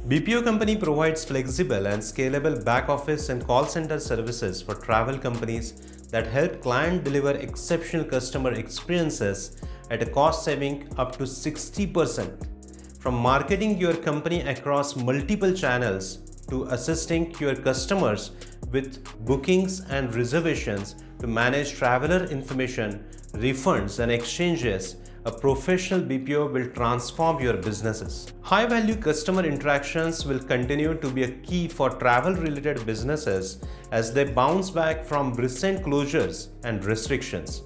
BPO company provides flexible and scalable back office and call center services for travel companies that help clients deliver exceptional customer experiences at a cost saving up to 60%. From marketing your company across multiple channels to assisting your customers with bookings and reservations to manage traveler information, refunds and exchanges, a professional BPO will transform your businesses. High-value customer interactions will continue to be a key for travel-related businesses as they bounce back from recent closures and restrictions.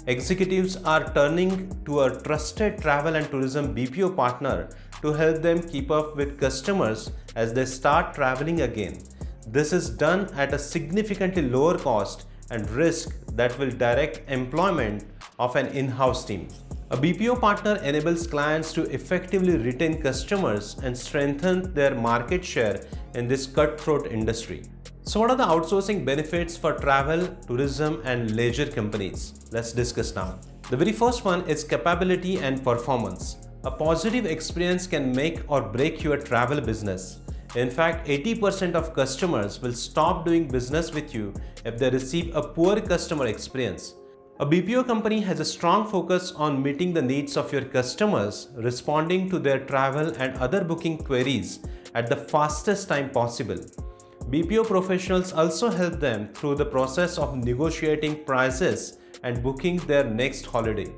Executives are turning to a trusted travel and tourism BPO partner to help them keep up with customers as they start traveling again. This is done at a significantly lower cost and risk that will direct employment of an in-house team. A BPO partner enables clients to effectively retain customers and strengthen their market share in this cutthroat industry. So what are the outsourcing benefits for travel, tourism and leisure companies? Let's discuss now. The very first one is capability and performance. A positive experience can make or break your travel business. In fact, 80% of customers will stop doing business with you if they receive a poor customer experience. A BPO company has a strong focus on meeting the needs of your customers, responding to their travel and other booking queries at the fastest time possible. BPO professionals also help them through the process of negotiating prices and booking their next holiday.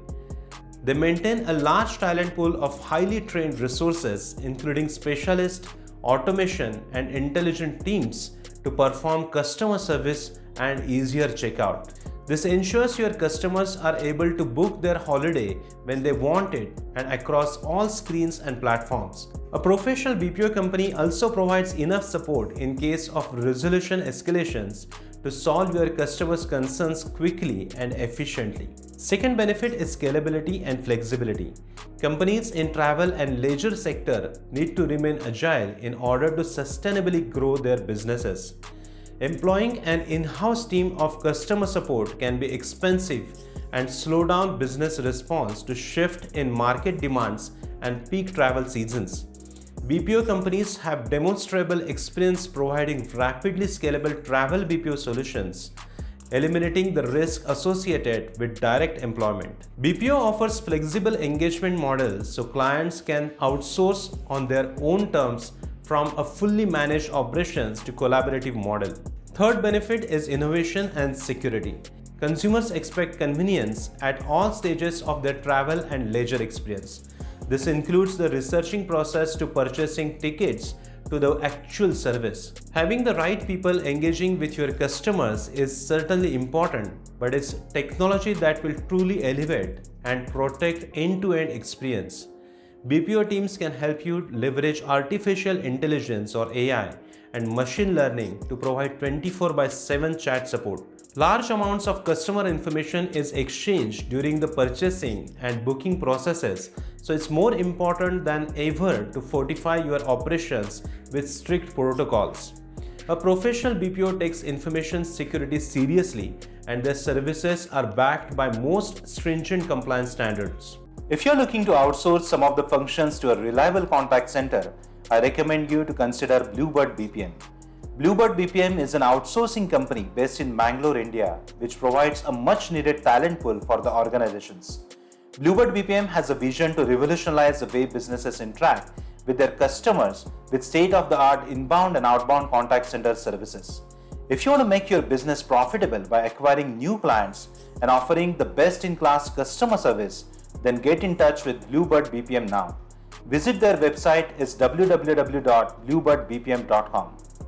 They maintain a large talent pool of highly trained resources, including specialists, automation, and intelligent teams to perform customer service and easier checkout. This ensures your customers are able to book their holiday when they want it and across all screens and platforms. A professional BPO company also provides enough support in case of resolution escalations to solve your customers' concerns quickly and efficiently. Second benefit is scalability and flexibility. Companies in travel and leisure sector need to remain agile in order to sustainably grow their businesses. Employing an in-house team of customer support can be expensive and slow down business response to shift in market demands and peak travel seasons. BPO companies have demonstrable experience providing rapidly scalable travel BPO solutions, eliminating the risk associated with direct employment. BPO offers flexible engagement models so clients can outsource on their own terms from a fully managed operations to collaborative model. Third benefit is innovation and security. Consumers expect convenience at all stages of their travel and leisure experience. This includes the researching process to purchasing tickets to the actual service. Having the right people engaging with your customers is certainly important, but it's technology that will truly elevate and protect end-to-end experience. BPO teams can help you leverage artificial intelligence or AI and machine learning to provide 24/7 chat support. Large amounts of customer information is exchanged during the purchasing and booking processes, so it's more important than ever to fortify your operations with strict protocols. A professional BPO takes information security seriously, and their services are backed by most stringent compliance standards. If you're looking to outsource some of the functions to a reliable contact center, I recommend you to consider Bluebird BPM. Bluebird BPM is an outsourcing company based in Bangalore, India, which provides a much needed talent pool for the organizations. Bluebird BPM has a vision to revolutionize the way businesses interact with their customers with state-of-the-art inbound and outbound contact center services. If you want to make your business profitable by acquiring new clients and offering the best-in-class customer service, then get in touch with Bluebird BPM now. Visit their website is www.bluebirdbpm.com.